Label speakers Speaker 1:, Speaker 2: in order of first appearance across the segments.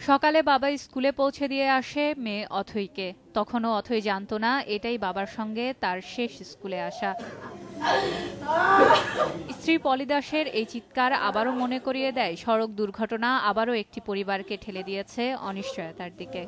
Speaker 1: সকালে বাবা স্কুলে পৌঁছে দিয়ে আসে মেয়ে অথৈকে। তখনও অথৈ জানতো না এটাই বাবার সঙ্গে তার শেষ স্কুলে আসা। স্ত্রী পলি দাসের এই চিৎকার আবারও মনে করিয়ে দেয় সড়ক দুর্ঘটনা আবারও একটি পরিবারকে ঠেলে দিয়েছে অনিশ্চয়তার দিকে।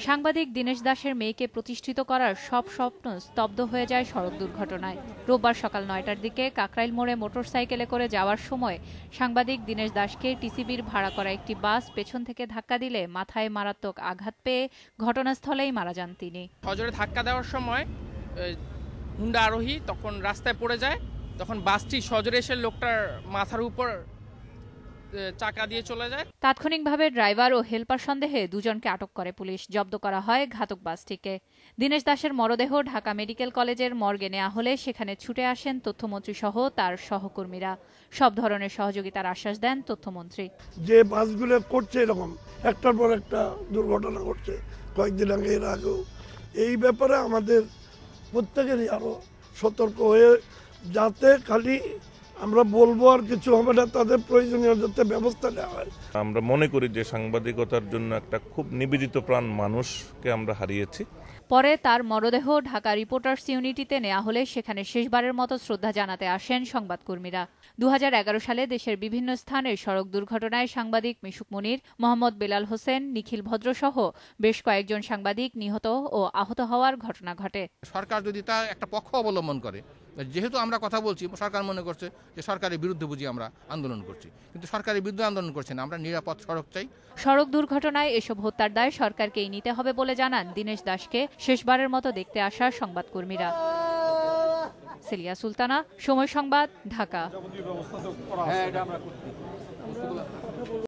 Speaker 1: সাংবাদিক দীনেশ দাসের মেয়েকে প্রতিষ্ঠিত করার সব স্বপ্ন স্তব্ধ হয়ে যায় সড়ক দুর্ঘটনায়। রোববার সকাল ৯টার দিকে কাকরাইল মোড়ে মোটরসাইকেলে করে যাওয়ার সময় সাংবাদিক দীনেশ দাসকে টিসিবির ভাড়া করা একটি বাস পেছন থেকে ধাক্কা দিলে মাথায় মারাত্মক আঘাত পেয়ে ঘটনাস্থলেই মারা যান তিনি।
Speaker 2: সজোরে ধাক্কা দেওয়ার সময় হুন্ডা আরোহী তখন রাস্তায় পড়ে যায়, তখন বাসটি সজোরে এসে লোকটার মাথার উপর চাকা দিয়ে চলে যায়।
Speaker 1: তাৎক্ষণিকভাবে ড্রাইভার ও হেলপার সন্দেহে দুজনকে আটক করে পুলিশ। জব্দ করা হয় ঘাতক বাসটিকে। দীনেশ দাসের মরদেহ ঢাকা মেডিকেল কলেজের মর্গে নেওয়া হলে সেখানে ছুটে আসেন তথ্যমন্ত্রী সহ তার সহকর্মীরা। সব ধরনের সহযোগিতার আশ্বাস দেন তথ্যমন্ত্রী।
Speaker 3: যে বাসগুলো করছে এরকম একটার পর একটা দুর্ঘটনা ঘটছে কয়েকদিন আগে, এর আগেও, এই ব্যাপারে আমাদের প্রত্যেকেরই আরো সতর্ক হয়ে, যাতে খালি আমরা বলবো আর কিছু হবে না, তাদের প্রয়োজনীয় যাতে ব্যবস্থা নেওয়া হয়।
Speaker 4: আমরা মনে করি যে সাংবাদিকতার জন্য একটা খুব নিবেদিত প্রাণ মানুষকে আমরা হারিয়েছি।
Speaker 1: পরে তার মরদেহ ঢাকা রিপোর্টার্স ইউনিটিতে নেওয়া হলে সেখানে শেষবারের মতো শ্রদ্ধা জানাতে আসেন সংবাদকর্মীরা। ২০১১ সালে দেশের বিভিন্ন স্থানে সড়ক দুর্ঘটনায় সাংবাদিক মিশুক মনির, মোহাম্মদ বেলাল হোসেন, নিখিল ভদ্র সহ বেশ কয়েকজন সাংবাদিক নিহত ও আহত হওয়ার ঘটনা ঘটে।
Speaker 5: সরকার যদি তা একটা পক্ষ অবলম্বন করে, যেহেতু আমরা কথা বলছি, সরকার মনে করছে যে সরকারের বিরুদ্ধে বুঝি আমরা আন্দোলন করছি, কিন্তু সরকারের বিরুদ্ধে আন্দোলন করছে না, আমরা নিরাপদ সড়ক চাই।
Speaker 1: সড়ক দুর্ঘটনায় এসব হত্যার দায় সরকারকেই নিতে হবে বলে জানান দীনেশ দাসকে শেষবারের মতো দেখতে আসা সংবাদকর্মীরা। সেলিয়া সুলতানা, সময় সংবাদ, ঢাকা।